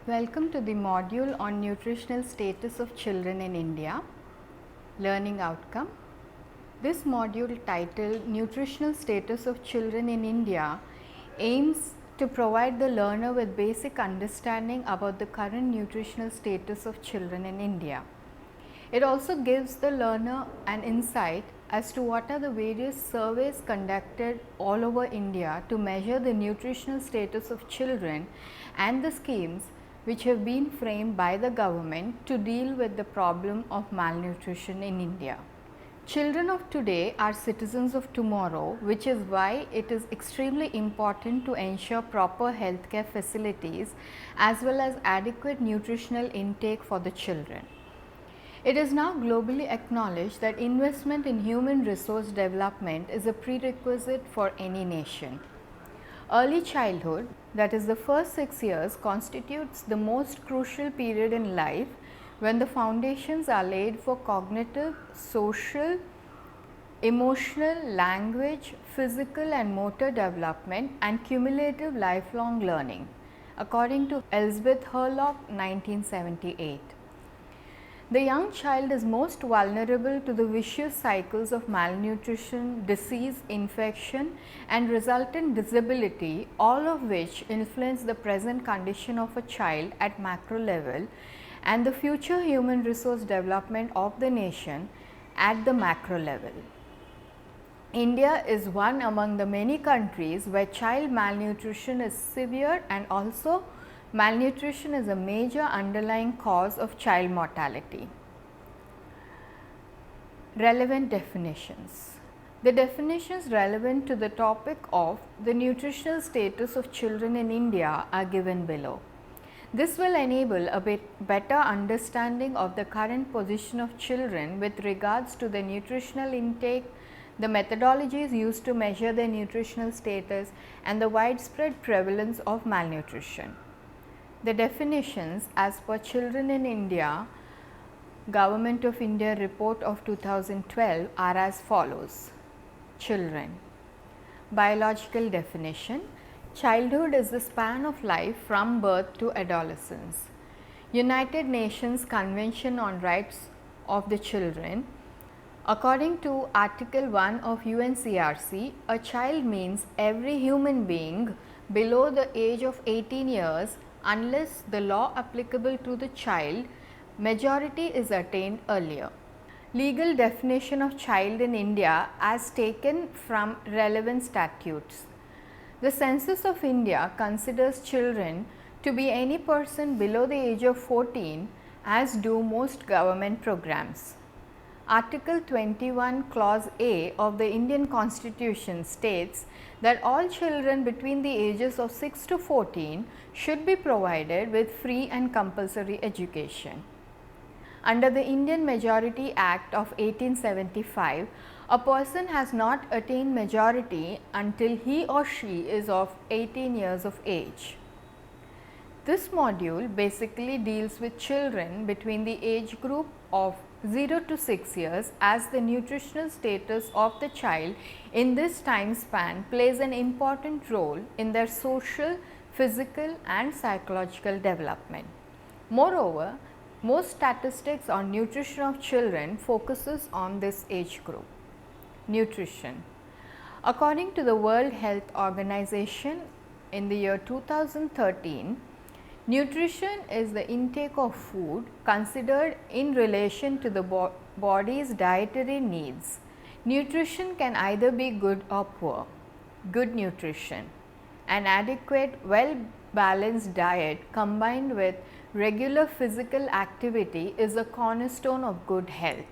Welcome to the module on nutritional status of children in India, learning outcome. This module titled Nutritional Status of Children in India aims to provide the learner with basic understanding about the current nutritional status of children in India. It also gives the learner an insight as to what are the various surveys conducted all over India to measure the nutritional status of children and the schemes which have been framed by the government to deal with the problem of malnutrition in India. Children of today are citizens of tomorrow, which is why it is extremely important to ensure proper healthcare facilities as well as adequate nutritional intake for the children. It is now globally acknowledged that investment in human resource development is a prerequisite for any nation. Early childhood, that is the first 6 years, constitutes the most crucial period in life when the foundations are laid for cognitive, social, emotional, language, physical and motor development and cumulative lifelong learning, according to Elizabeth Hurlock, 1978. The young child is most vulnerable to the vicious cycles of malnutrition, disease, infection and resultant disability, all of which influence the present condition of a child at macro level and the future human resource development of the nation at the macro level. India is one among the many countries where child malnutrition is severe, and also malnutrition is a major underlying cause of child mortality. Relevant definitions. The definitions relevant to the topic of the nutritional status of children in India are given below. This will enable a better understanding of the current position of children with regards to the nutritional intake, the methodologies used to measure their nutritional status and the widespread prevalence of malnutrition. The definitions as per Children in India, Government of India report of 2012 are as follows. Children. Biological definition. Childhood is the span of life from birth to adolescence. United Nations Convention on Rights of the Children. According to Article 1 of UNCRC, a child means every human being below the age of 18 years unless the law applicable to the child majority is attained earlier. Legal definition of child in India as taken from relevant statutes. The Census of India considers children to be any person below the age of 14, as do most government programs. Article 21 Clause A of the Indian Constitution states that all children between the ages of 6 to 14 should be provided with free and compulsory education. Under the Indian Majority Act of 1875, a person has not attained majority until he or she is of 18 years of age. This module basically deals with children between the age group of 0 to 6 years, as the nutritional status of the child in this time span plays an important role in their social, physical and psychological development. Moreover, most statistics on nutrition of children focuses on this age group. Nutrition. According to the World Health Organization, in the year 2013, nutrition is the intake of food considered in relation to the body's dietary needs. Nutrition can either be good or poor. Good nutrition. An adequate, well-balanced diet combined with regular physical activity is a cornerstone of good health.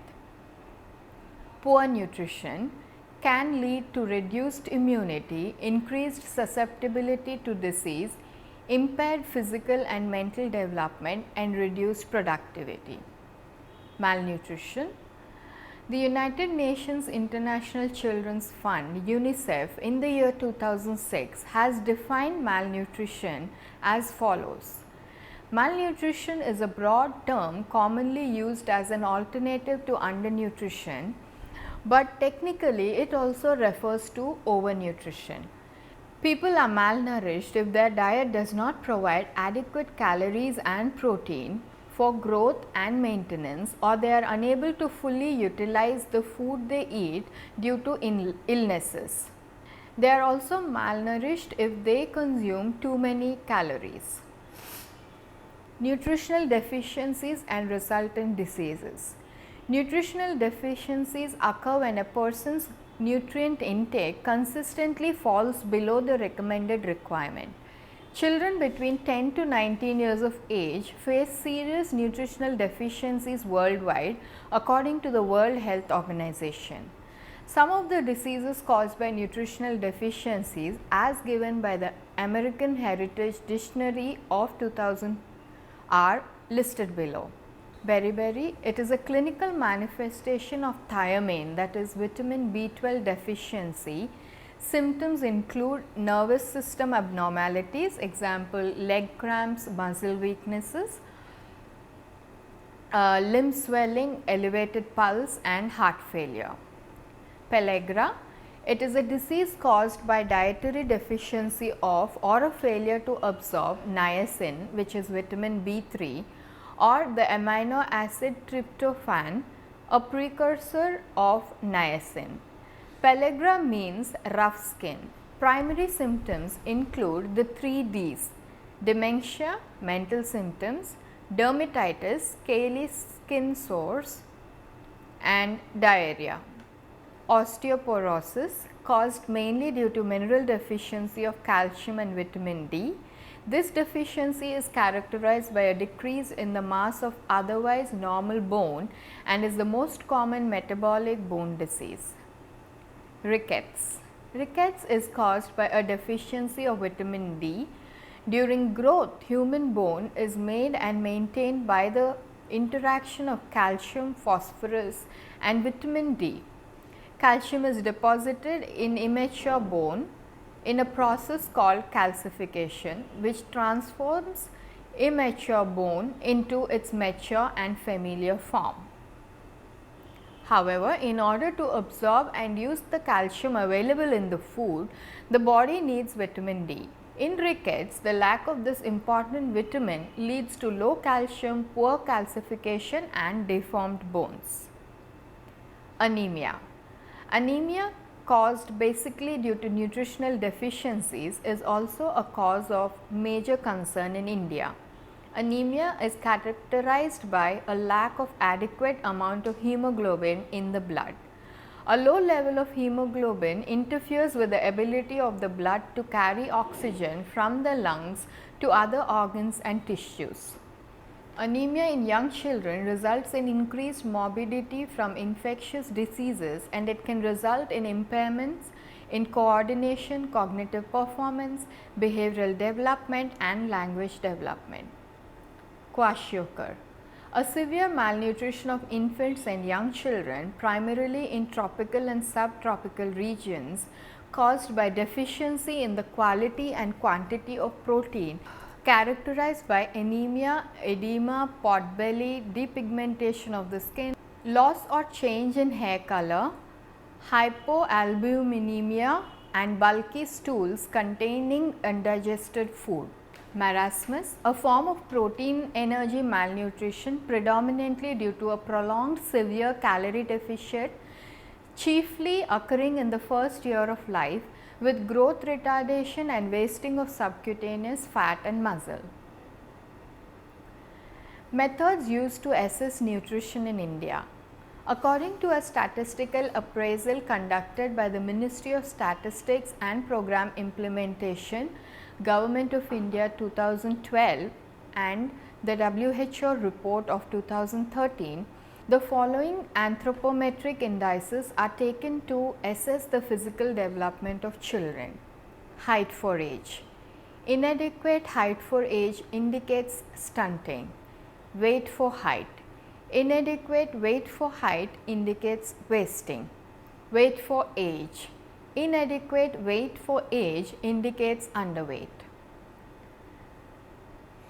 Poor nutrition can lead to reduced immunity, increased susceptibility to disease, impaired physical and mental development and reduced productivity. Malnutrition. The United Nations International Children's Fund (UNICEF) in the year 2006 has defined malnutrition as follows. Malnutrition is a broad term commonly used as an alternative to undernutrition, but technically it also refers to overnutrition. People are malnourished if their diet does not provide adequate calories and protein for growth and maintenance, or they are unable to fully utilize the food they eat due to illnesses. They are also malnourished if they consume too many calories. Nutritional deficiencies and resultant diseases. Nutritional deficiencies occur when a person's nutrient intake consistently falls below the recommended requirement. Children between 10 to 19 years of age face serious nutritional deficiencies worldwide according to the World Health Organization. Some of the diseases caused by nutritional deficiencies as given by the American Heritage Dictionary of 2000 are listed below. Beriberi, it is a clinical manifestation of thiamine, that is vitamin B12 deficiency. Symptoms include nervous system abnormalities, example leg cramps, muscle weaknesses, limb swelling, elevated pulse and heart failure. Pellagra, it is a disease caused by dietary deficiency of or a failure to absorb niacin, which is vitamin B3, or the amino acid tryptophan, a precursor of niacin. Pellagra means rough skin. Primary symptoms include the 3 Ds: dementia, mental symptoms, dermatitis, scaly skin sores and diarrhea. Osteoporosis, caused mainly due to mineral deficiency of calcium and vitamin D. This deficiency is characterized by a decrease in the mass of otherwise normal bone and is the most common metabolic bone disease. Rickets. Rickets is caused by a deficiency of vitamin D. During growth, human bone is made and maintained by the interaction of calcium, phosphorus and vitamin D. Calcium is deposited in immature bone in a process called calcification, which transforms immature bone into its mature and familiar form. However, in order to absorb and use the calcium available in the food, the body needs vitamin D. In rickets, the lack of this important vitamin leads to low calcium, poor calcification and deformed bones. Anemia. Anemia, caused basically due to nutritional deficiencies, is also a cause of major concern in India. Anemia is characterized by a lack of adequate amount of hemoglobin in the blood. A low level of hemoglobin interferes with the ability of the blood to carry oxygen from the lungs to other organs and tissues. Anemia in young children results in increased morbidity from infectious diseases, and it can result in impairments in coordination, cognitive performance, behavioral development and language development. Kwashiorkor, a severe malnutrition of infants and young children primarily in tropical and subtropical regions caused by deficiency in the quality and quantity of protein, characterized by anemia, edema, potbelly, depigmentation of the skin, loss or change in hair color, hypoalbuminemia and bulky stools containing undigested food. Marasmus, a form of protein energy malnutrition predominantly due to a prolonged severe calorie deficit, chiefly occurring in the first year of life, with growth retardation and wasting of subcutaneous fat and muscle. Methods used to assess nutrition in India. According to a statistical appraisal conducted by the Ministry of Statistics and Program Implementation, Government of India 2012 and the WHO report of 2013, the following anthropometric indices are taken to assess the physical development of children. Height for age. Inadequate height for age indicates stunting. Weight for height. Inadequate weight for height indicates wasting. Weight for age. Inadequate weight for age indicates underweight.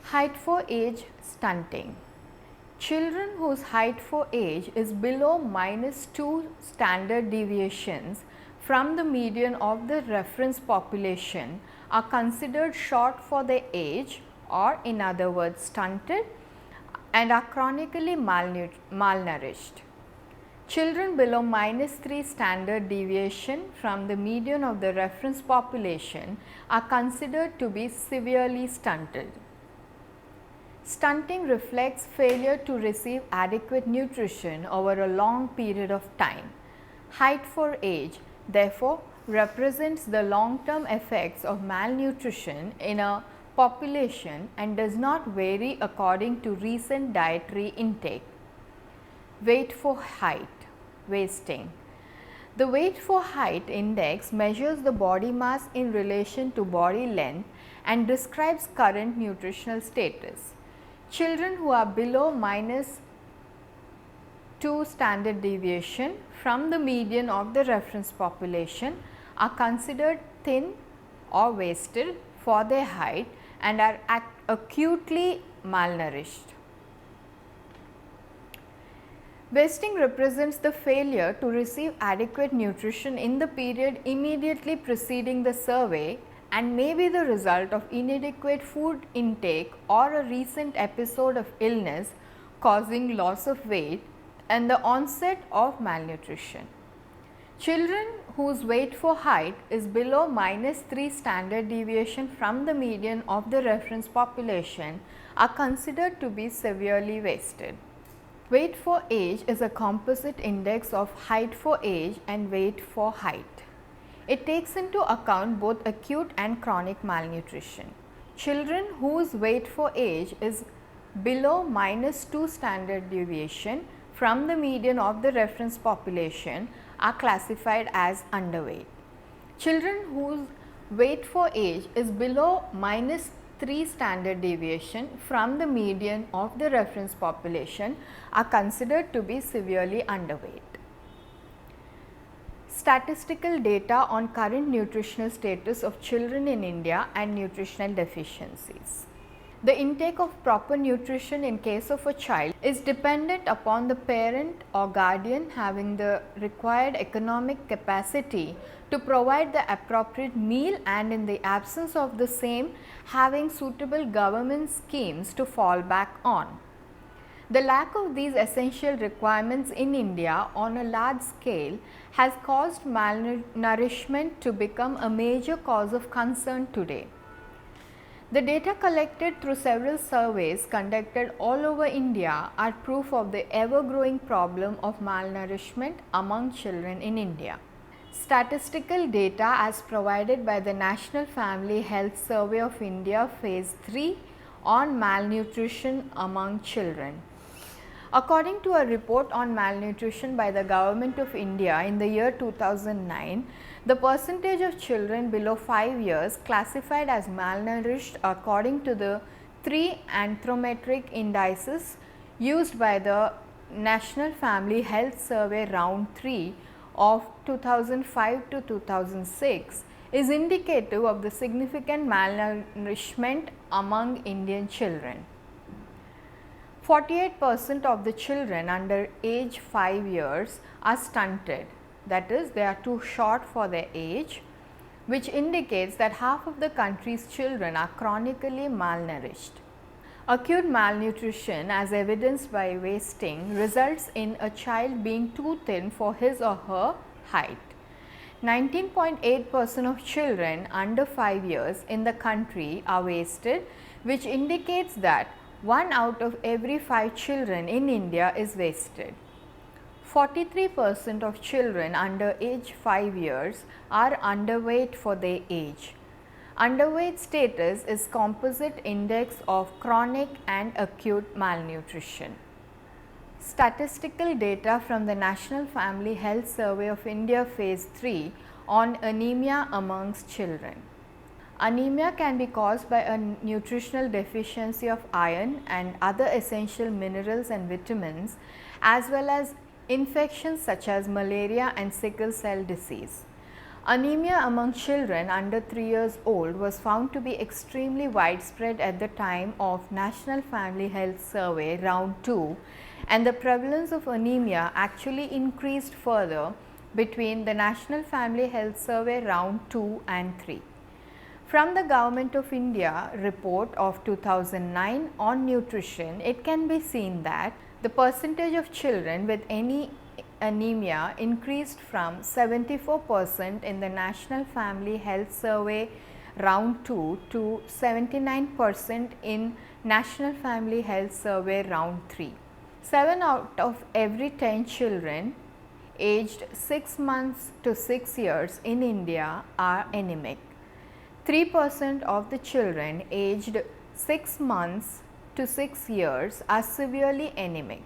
Height for age stunting. Children whose height for age is below -2 standard deviations from the median of the reference population are considered short for their age, or in other words stunted, and are chronically malnourished. Children below -3 standard deviation from the median of the reference population are considered to be severely stunted. Stunting reflects failure to receive adequate nutrition over a long period of time. Height for age, therefore, represents the long-term effects of malnutrition in a population and does not vary according to recent dietary intake. Weight for height, wasting. The weight for height index measures the body mass in relation to body length and describes current nutritional status. Children who are below -2 standard deviation from the median of the reference population are considered thin or wasted for their height and are acutely malnourished. Wasting represents the failure to receive adequate nutrition in the period immediately preceding the survey and may be the result of inadequate food intake or a recent episode of illness causing loss of weight and the onset of malnutrition. Children whose weight for height is below -3 standard deviation from the median of the reference population are considered to be severely wasted. Weight for age is a composite index of height for age and weight for height. It takes into account both acute and chronic malnutrition. Children whose weight for age is below -2 standard deviation from the median of the reference population are classified as underweight. Children whose weight for age is below -3 standard deviation from the median of the reference population are considered to be severely underweight. Statistical data on current nutritional status of children in India and nutritional deficiencies. The intake of proper nutrition in case of a child is dependent upon the parent or guardian having the required economic capacity to provide the appropriate meal and in the absence of the same having suitable government schemes to fall back on. The lack of these essential requirements in India on a large scale has caused malnourishment to become a major cause of concern today. The data collected through several surveys conducted all over India are proof of the ever-growing problem of malnourishment among children in India. Statistical data as provided by the National Family Health Survey of India Phase 3 on malnutrition among children. According to a report on malnutrition by the Government of India in the year 2009, the percentage of children below 5 years classified as malnourished according to the 3 anthropometric indices used by the National Family Health Survey Round 3 of 2005 to 2006 is indicative of the significant malnourishment among Indian children. 48% of the children under age 5 years are stunted, that is, they are too short for their age, which indicates that half of the country's children are chronically malnourished. Acute malnutrition, as evidenced by wasting, results in a child being too thin for his or her height. 19.8% of children under 5 years in the country are wasted, which indicates that 1 out of every 5 children in India is wasted. 43% of children under age 5 years are underweight for their age. Underweight status is composite index of chronic and acute malnutrition. Statistical data from the National Family Health Survey of India Phase 3 on anemia amongst children. Anemia can be caused by a nutritional deficiency of iron and other essential minerals and vitamins, as well as infections such as malaria and sickle cell disease. Anemia among children under 3 years old was found to be extremely widespread at the time of National Family Health Survey Round 2, and the prevalence of anemia actually increased further between the National Family Health Survey round 2 and 3. From the Government of India report of 2009 on nutrition, it can be seen that the percentage of children with any anemia increased from 74% in the National Family Health Survey round 2 to 79% in National Family Health Survey round 3. 7 out of every 10 children aged 6 months to 6 years in India are anemic. 3% of the children aged 6 months to 6 years are severely anemic.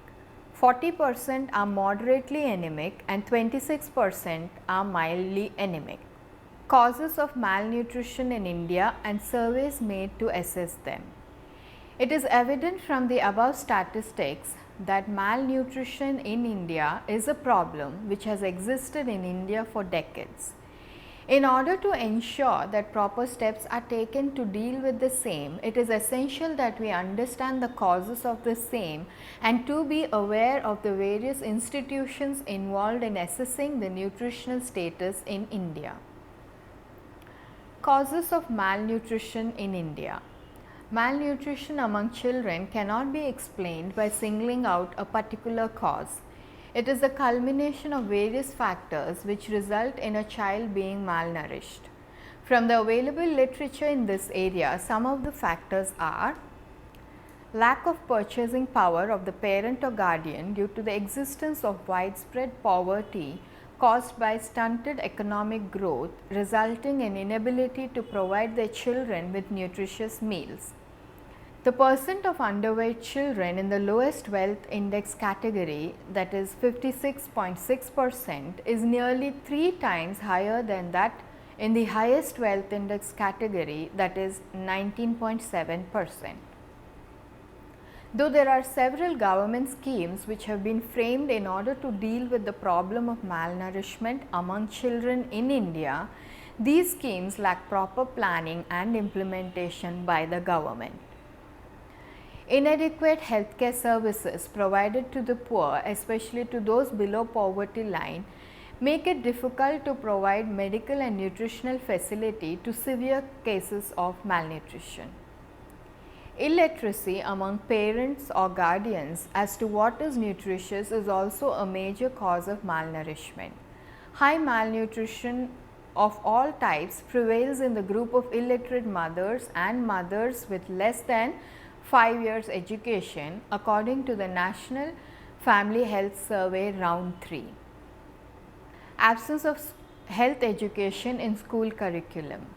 40% are moderately anemic and 26% are mildly anemic. Causes of malnutrition in India and surveys made to assess them. It is evident from the above statistics that malnutrition in India is a problem which has existed in India for decades. In order to ensure that proper steps are taken to deal with the same, it is essential that we understand the causes of the same and to be aware of the various institutions involved in assessing the nutritional status in India. Causes of malnutrition in India. Malnutrition among children cannot be explained by singling out a particular cause. It is a culmination of various factors which result in a child being malnourished. From the available literature in this area, some of the factors are lack of purchasing power of the parent or guardian due to the existence of widespread poverty caused by stunted economic growth resulting in inability to provide their children with nutritious meals. The percent of underweight children in the lowest wealth index category, that is 56.6%, is nearly 3 times higher than that in the highest wealth index category, that is 19.7%. Though there are several government schemes which have been framed in order to deal with the problem of malnourishment among children in India, these schemes lack proper planning and implementation by the government. Inadequate healthcare services provided to the poor, especially to those below poverty line, make it difficult to provide medical and nutritional facility to severe cases of malnutrition. Illiteracy among parents or guardians as to what is nutritious is also a major cause of malnourishment. High malnutrition of all types prevails in the group of illiterate mothers and mothers with less than 5 years education, according to the National Family Health Survey round 3. Absence of health education in school curriculum.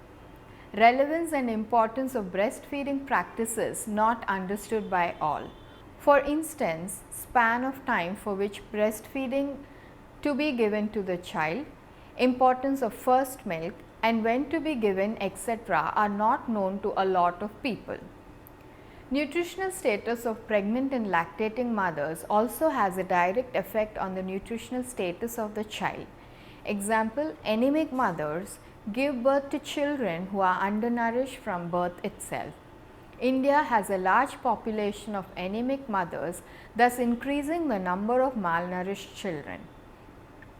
Relevance and importance of breastfeeding practices not understood by all. For instance, span of time for which breastfeeding to be given to the child, importance of first milk and when to be given, etc. are not known to a lot of people. Nutritional status of pregnant and lactating mothers also has a direct effect on the nutritional status of the child. Example, anemic mothers give birth to children who are undernourished from birth itself. India has a large population of anemic mothers, thus increasing the number of malnourished children.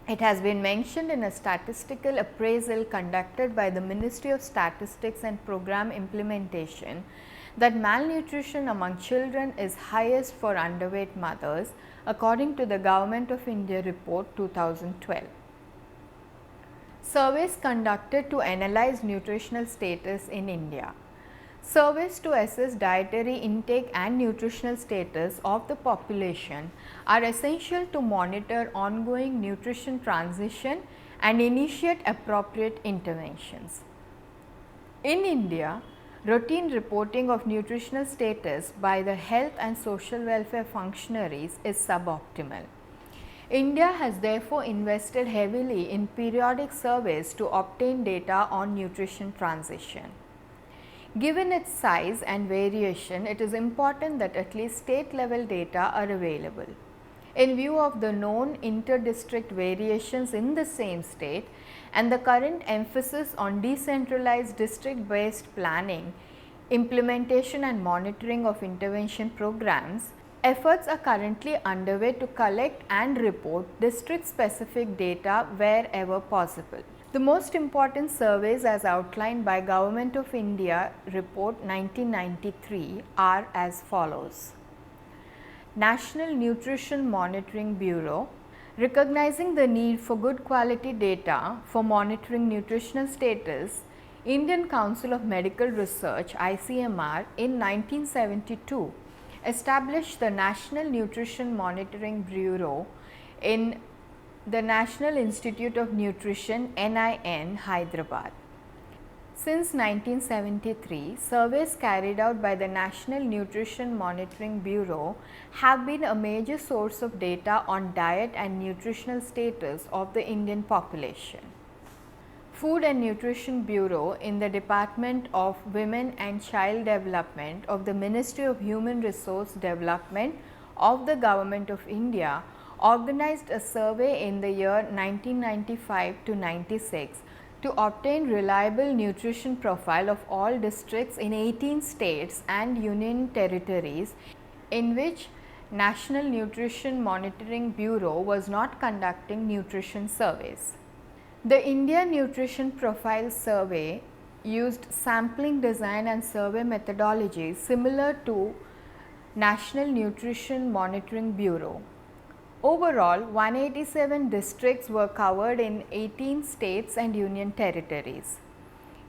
It has been mentioned in a statistical appraisal conducted by the Ministry of Statistics and Program Implementation that malnutrition among children is highest for underweight mothers, according to the Government of India report 2012. Surveys conducted to analyze nutritional status in India. Surveys to assess dietary intake and nutritional status of the population are essential to monitor ongoing nutrition transition and initiate appropriate interventions. In India, routine reporting of nutritional status by the health and social welfare functionaries is suboptimal. India has therefore invested heavily in periodic surveys to obtain data on nutrition transition. Given its size and variation, it is important that at least state level data are available. In view of the known inter-district variations in the same state and the current emphasis on decentralized district-based planning, implementation and monitoring of intervention programs, Efforts are currently underway to collect and report district-specific data wherever possible. The most important surveys as outlined by Government of India Report 1993 are as follows. National Nutrition Monitoring Bureau, recognizing the need for good quality data for monitoring nutritional status, Indian Council of Medical Research ICMR in 1972 established the National Nutrition Monitoring Bureau in the National Institute of Nutrition NIN, Hyderabad. Since 1973, surveys carried out by the National Nutrition Monitoring Bureau have been a major source of data on diet and nutritional status of the Indian population. Food and Nutrition Bureau in the Department of Women and Child Development of the Ministry of Human Resource Development of the Government of India organized a survey in the year 1995 to 96 to obtain reliable nutrition profile of all districts in 18 states and union territories in which National Nutrition Monitoring Bureau was not conducting nutrition surveys. The India Nutrition Profile Survey used sampling design and survey methodology similar to National Nutrition Monitoring Bureau. Overall, 187 districts were covered in 18 states and union territories.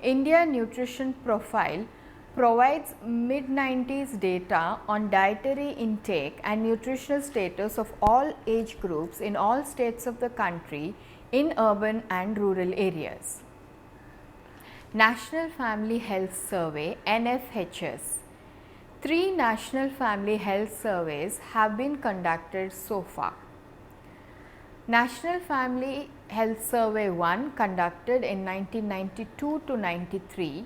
India Nutrition Profile provides mid-90s data on dietary intake and nutritional status of all age groups in all states of the country in urban and rural areas. National Family Health Survey NFHS. 3 National Family Health Surveys have been conducted so far. National Family Health Survey 1 conducted in 1992 to 93,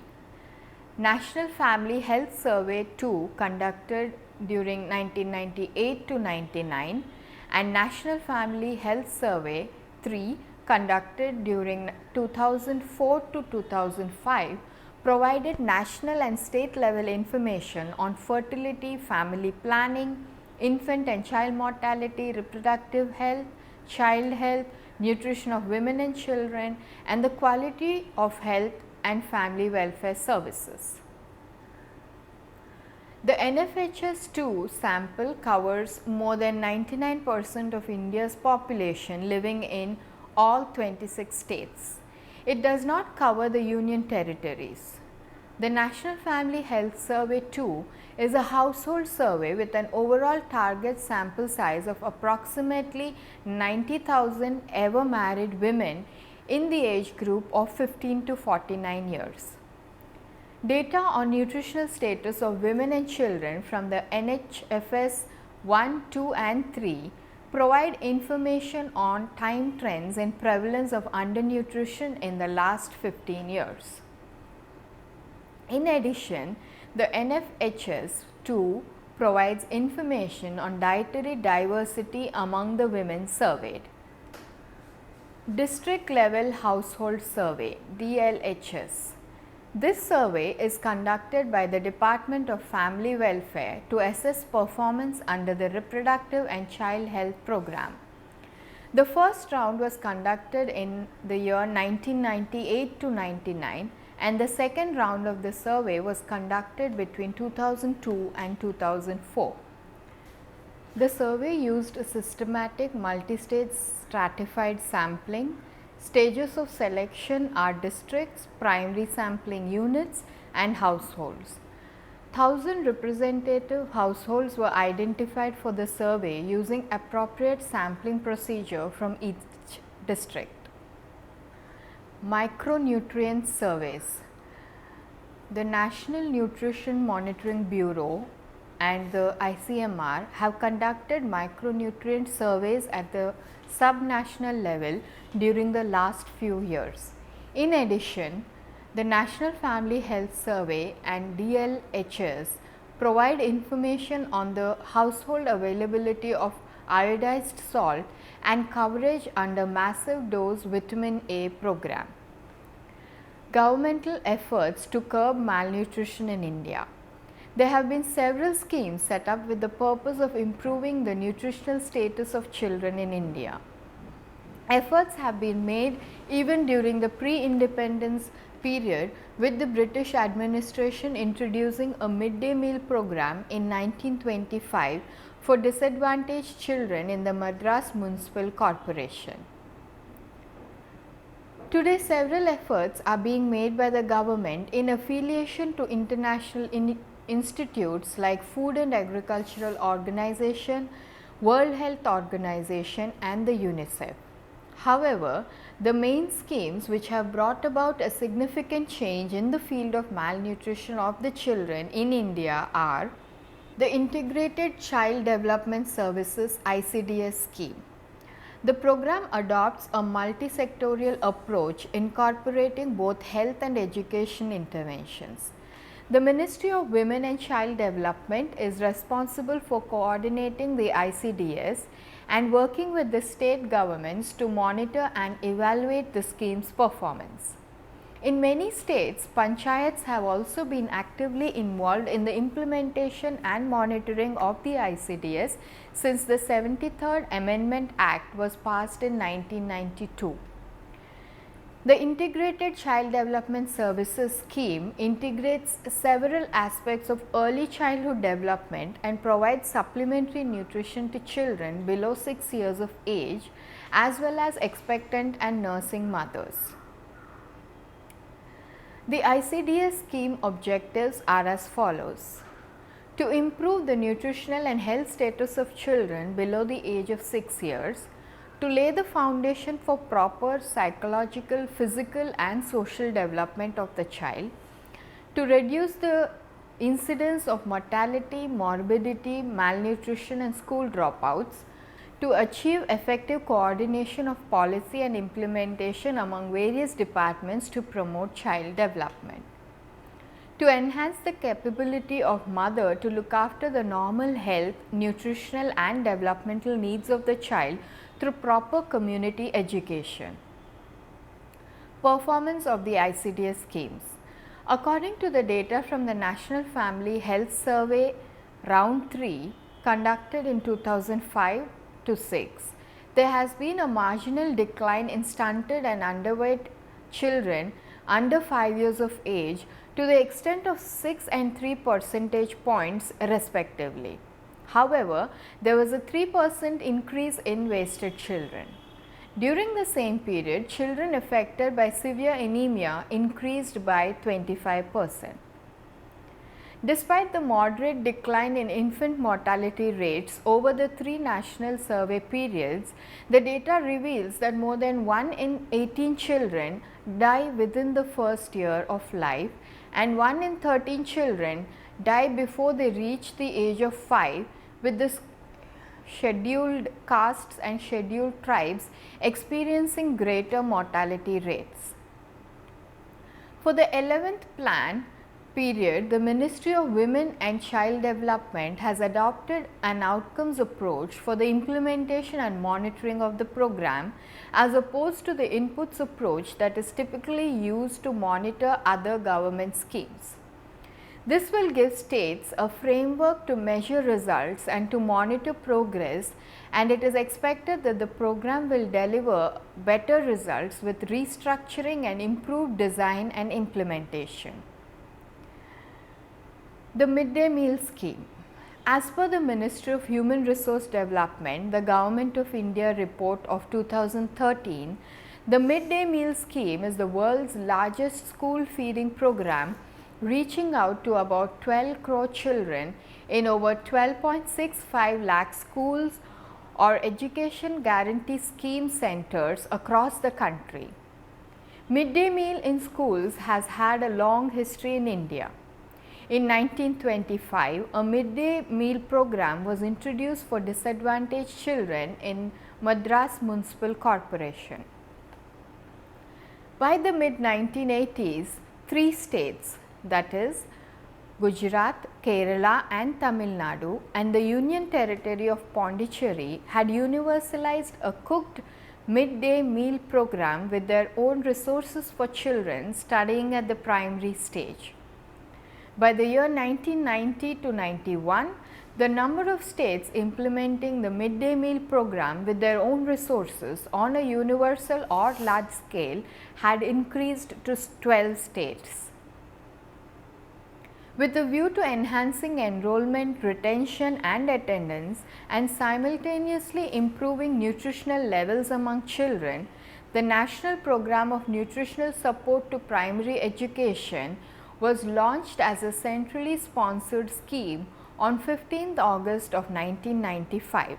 National Family Health Survey 2 conducted during 1998 to 99 and National Family Health Survey 3 conducted during 2004 to 2005 provided national and state level information on fertility, family planning, infant and child mortality, reproductive health, child health, nutrition of women and children, and the quality of health and family welfare services. The NFHS2 sample covers more than 99% of India's population living in all 26 states. It does not cover the union territories. The National Family Health Survey 2 is a household survey with an overall target sample size of approximately 90,000 ever married women in the age group of 15 to 49 years. Data on nutritional status of women and children from the NHFS 1, 2 and 3 provide information on time trends and prevalence of undernutrition in the last 15 years. In addition, the NFHS2 provides information on dietary diversity among the women surveyed. District Level Household Survey DLHS. This survey is conducted by the Department of Family Welfare to assess performance under the Reproductive and Child Health Program. The first round was conducted in the year 1998 to 99 and the second round of the survey was conducted between 2002 and 2004. The survey used a systematic multi-stage stratified sampling. Stages of selection are districts, primary sampling units and households. 1,000 representative households were identified for the survey using appropriate sampling procedure from each district. Micronutrient surveys. The National Nutrition Monitoring Bureau and the ICMR have conducted micronutrient surveys at the subnational level during the last few years. In addition, the National Family Health Survey and DLHS provide information on the household availability of iodized salt and coverage under massive dose vitamin A program. Governmental efforts to curb malnutrition in India. There have been several schemes set up with the purpose of improving the nutritional status of children in India. Efforts have been made even during the pre-independence period, with the British administration introducing a midday meal program in 1925 for disadvantaged children in the Madras Municipal Corporation. Today, several efforts are being made by the government in affiliation to international institutes like Food and Agricultural Organization, World Health Organization and the UNICEF. However, the main schemes which have brought about a significant change in the field of malnutrition of the children in India are the Integrated Child Development Services (ICDS) scheme. The program adopts a multi-sectorial approach incorporating both health and education interventions. The Ministry of Women and Child Development is responsible for coordinating the ICDS and working with the state governments to monitor and evaluate the scheme's performance. In many states, panchayats have also been actively involved in the implementation and monitoring of the ICDS since the 73rd Amendment Act was passed in 1992. The Integrated Child Development Services scheme integrates several aspects of early childhood development and provides supplementary nutrition to children below 6 years of age as well as expectant and nursing mothers. The ICDS scheme objectives are as follows: to improve the nutritional and health status of children below the age of 6 years, to lay the foundation for proper psychological, physical and social development of the child, to reduce the incidence of mortality, morbidity, malnutrition and school dropouts, to achieve effective coordination of policy and implementation among various departments to promote child development, to enhance the capability of mother to look after the normal health, nutritional and developmental needs of the child through proper community education. Performance of the ICDS schemes. According to the data from the National Family Health Survey Round 3 conducted in 2005 to 6, there has been a marginal decline in stunted and underweight children under 5 years of age to the extent of 6 and 3 percentage points respectively. However, there was a 3% increase in wasted children. During the same period, children affected by severe anemia increased by 25%. Despite the moderate decline in infant mortality rates over the 3 national survey periods, the data reveals that more than 1 in 18 children die within the first year of life and 1 in 13 children die before they reach the age of 5, with the scheduled castes and scheduled tribes experiencing greater mortality rates. For the 11th plan period, the Ministry of Women and Child Development has adopted an outcomes approach for the implementation and monitoring of the program, as opposed to the inputs approach that is typically used to monitor other government schemes. This will give states a framework to measure results and to monitor progress, and it is expected that the program will deliver better results with restructuring and improved design and implementation. The midday meal scheme. As per the Ministry of Human Resource Development, the Government of India report of 2013, the midday meal scheme is the world's largest school feeding program, reaching out to about 12 crore children in over 12.65 lakh schools or education guarantee scheme centers across the country. Midday meal in schools has had a long history in India. In 1925, a midday meal program was introduced for disadvantaged children in Madras Municipal Corporation. By the mid-1980s, 3 states, that is Gujarat, Kerala and Tamil Nadu and the Union Territory of Pondicherry, had universalized a cooked midday meal program with their own resources for children studying at the primary stage. By the year 1990 to 91, the number of states implementing the midday meal program with their own resources on a universal or large scale had increased to 12 states. With a view to enhancing enrollment, retention and attendance and simultaneously improving nutritional levels among children, the National Program of Nutritional Support to Primary Education was launched as a centrally sponsored scheme on 15th August of 1995.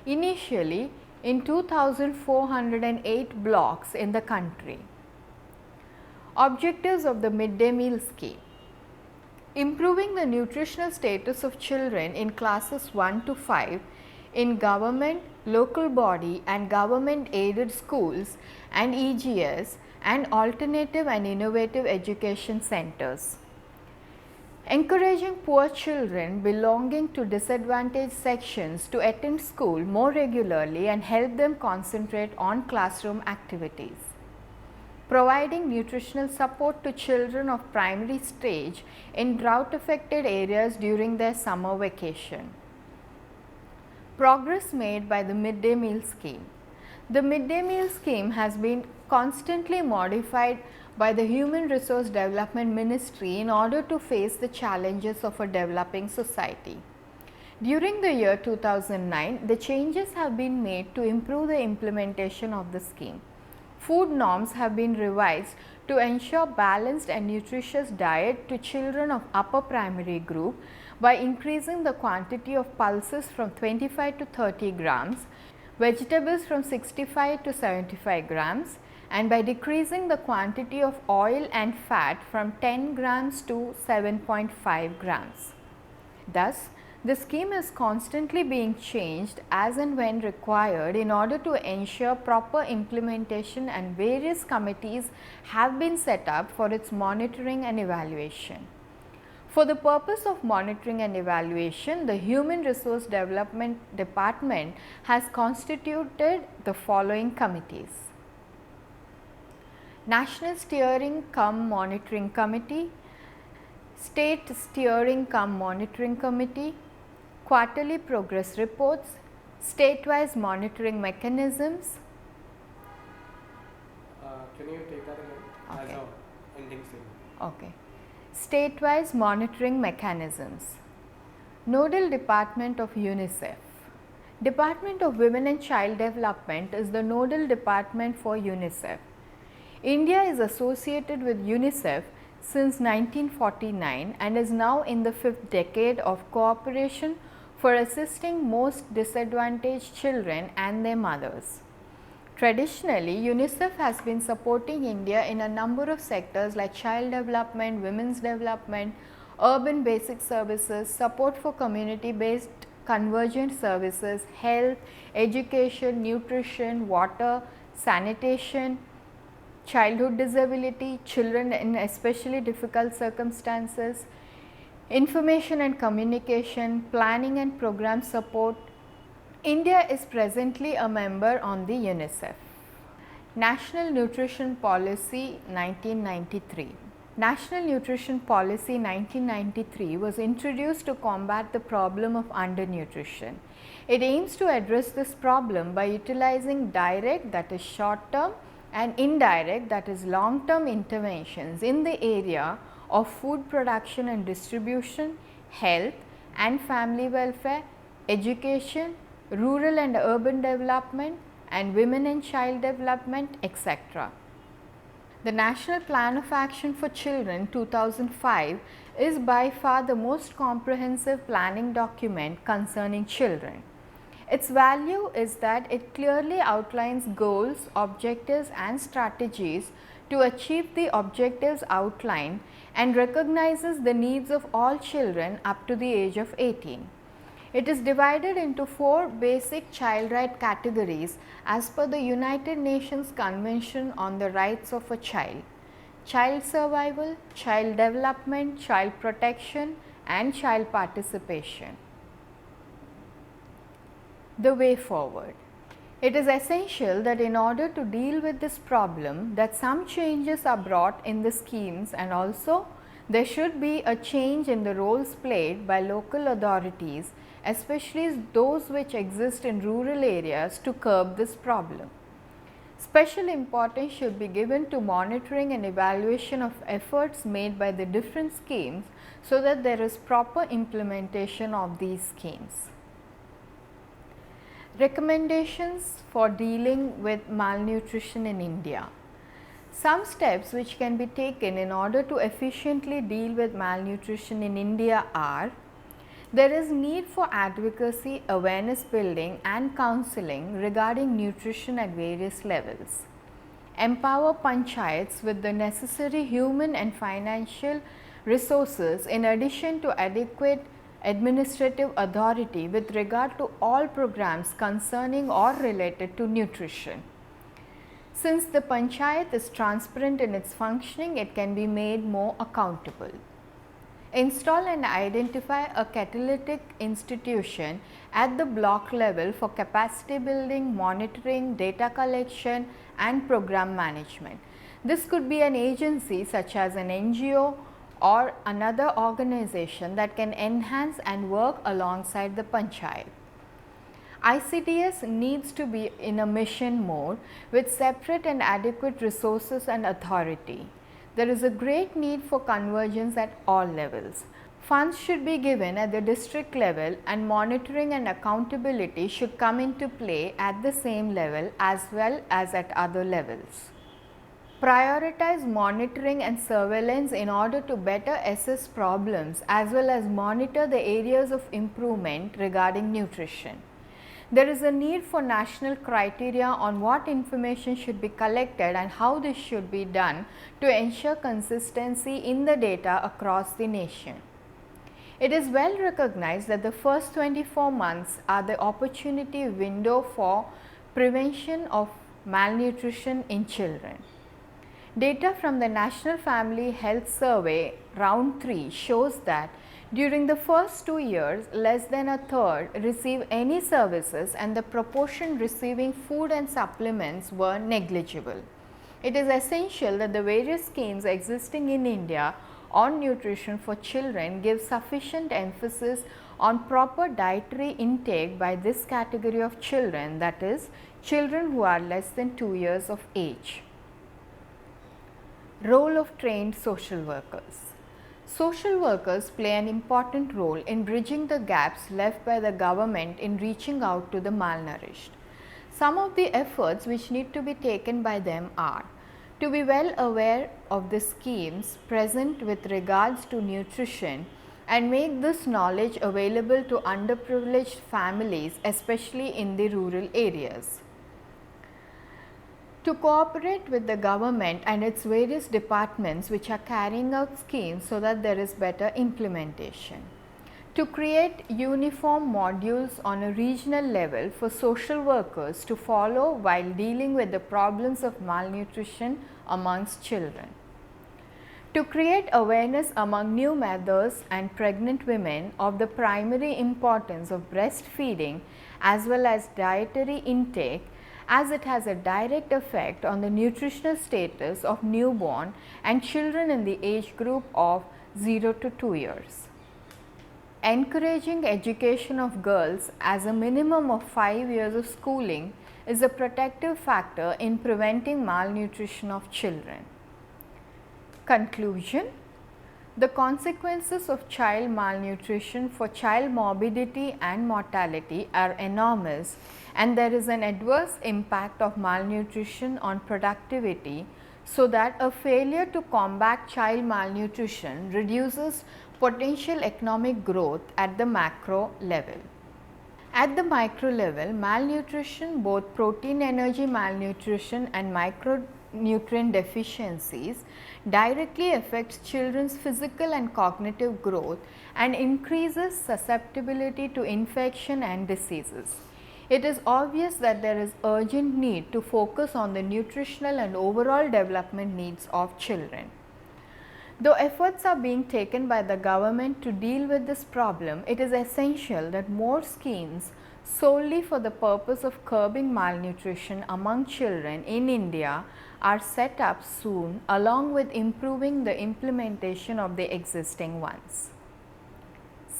Initially in 2,408 blocks in the country. Objectives of the midday meal scheme: improving the nutritional status of children in classes 1 to 5 in government, local body and government aided schools and EGS and alternative and innovative education centers. Encouraging poor children belonging to disadvantaged sections to attend school more regularly and help them concentrate on classroom activities. Providing nutritional support to children of primary stage in drought affected areas during their summer vacation. Progress made by the midday meal scheme. The midday meal scheme has been constantly modified by the Human Resource Development Ministry in order to face the challenges of a developing society. During the year 2009, the changes have been made to improve the implementation of the scheme. Food norms have been revised to ensure balanced and nutritious diet to children of upper primary group by increasing the quantity of pulses from 25 to 30 grams, vegetables from 65 to 75 grams, and by decreasing the quantity of oil and fat from 10 grams to 7.5 grams. Thus, the scheme is constantly being changed as and when required in order to ensure proper implementation, and various committees have been set up for its monitoring and evaluation. For the purpose of monitoring and evaluation, the Human Resource Development Department has constituted the following committees: National Steering cum Monitoring Committee, State Steering cum Monitoring Committee, Quarterly Progress Reports, State-wise Monitoring Mechanisms. Can you take that again? Okay. As a ending statement. Okay. State-wise Monitoring Mechanisms. Nodal Department of UNICEF. Department of Women and Child Development is the nodal department for UNICEF. India is associated with UNICEF since 1949 and is now in the 5th decade of cooperation for assisting most disadvantaged children and their mothers. Traditionally, UNICEF has been supporting India in a number of sectors like child development, women's development, urban basic services, support for community based convergent services, health, education, nutrition, water, sanitation, childhood disability, children in especially difficult circumstances, information and communication, planning and program support. India is presently a member on the UNICEF. National Nutrition Policy 1993. National Nutrition Policy 1993 was introduced to combat the problem of undernutrition. It aims to address this problem by utilizing direct, that is short term, and indirect, that is long term interventions in the area of food production and distribution, health and family welfare, education, rural and urban development, and women and child development, etc. The National Plan of Action for Children 2005 is by far the most comprehensive planning document concerning children. Its value is that it clearly outlines goals, objectives and strategies to achieve the objectives outlined and recognizes the needs of all children up to the age of 18. It is divided into 4 basic child right categories as per the United Nations Convention on the Rights of a Child: child survival, child development, child protection and child participation. The way forward. It is essential that in order to deal with this problem that some changes are brought in the schemes and also There should be a change in the roles played by local authorities, especially those which exist in rural areas, to curb this problem. Special importance should be given to monitoring and evaluation of efforts made by the different schemes so that there is proper implementation of these schemes. Recommendations for dealing with malnutrition in India. Some steps which can be taken in order to efficiently deal with malnutrition in India are: there is need for advocacy, awareness building and counseling regarding nutrition at various levels. Empower panchayats with the necessary human and financial resources in addition to adequate administrative authority with regard to all programs concerning or related to nutrition. Since the panchayat is transparent in its functioning, it can be made more accountable. Install and identify a catalytic institution at the block level for capacity building, monitoring, data collection and program management. This could be an agency such as an NGO or another organization that can enhance and work alongside the panchayat. ICDS needs to be in a mission mode with separate and adequate resources and authority. There is a great need for convergence at all levels. Funds should be given at the district level and monitoring and accountability should come into play at the same level as well as at other levels. Prioritize monitoring and surveillance in order to better assess problems as well as monitor the areas of improvement regarding nutrition. There is a need for national criteria on what information should be collected and how this should be done to ensure consistency in the data across the nation. It is well recognized that the first 24 months are the opportunity window for prevention of malnutrition in children. Data from the National Family Health Survey Round 3 shows that during the first 2 years, less than a third receive any services and the proportion receiving food and supplements were negligible. It is essential that the various schemes existing in India on nutrition for children give sufficient emphasis on proper dietary intake by this category of children, that is, children who are less than 2 years of age. Role of trained social workers. Social workers play an important role in bridging the gaps left by the government in reaching out to the malnourished. Some of the efforts which need to be taken by them are: to be well aware of the schemes present with regards to nutrition and make this knowledge available to underprivileged families, especially in the rural areas. To cooperate with the government and its various departments which are carrying out schemes so that there is better implementation. To create uniform modules on a regional level for social workers to follow while dealing with the problems of malnutrition amongst children. To create awareness among new mothers and pregnant women of the primary importance of breastfeeding as well as dietary intake, as it has a direct effect on the nutritional status of newborn and children in the age group of 0 to 2 years. Encouraging education of girls as a minimum of 5 years of schooling is a protective factor in preventing malnutrition of children. Conclusion: the consequences of child malnutrition for child morbidity and mortality are enormous, and there is an adverse impact of malnutrition on productivity, so that a failure to combat child malnutrition reduces potential economic growth at the macro level. At the micro level, malnutrition, both protein energy malnutrition and micronutrient deficiencies, directly affects children's physical and cognitive growth and increases susceptibility to infection and diseases. It is obvious that there is urgent need to focus on the nutritional and overall development needs of children. Though efforts are being taken by the government to deal with this problem, it is essential that more schemes solely for the purpose of curbing malnutrition among children in India are set up soon, along with improving the implementation of the existing ones.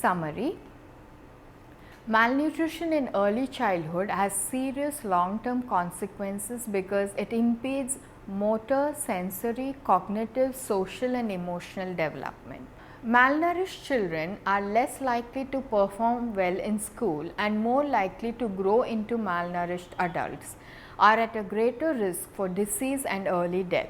Summary: malnutrition in early childhood has serious long-term consequences because it impedes motor, sensory, cognitive, social and emotional development. Malnourished children are less likely to perform well in school and more likely to grow into malnourished adults, are at a greater risk for disease and early death.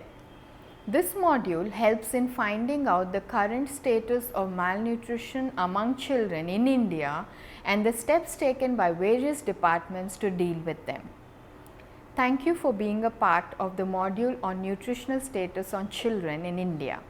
This module helps in finding out the current status of malnutrition among children in India and the steps taken by various departments to deal with them. Thank you for being a part of the module on nutritional status on children in India.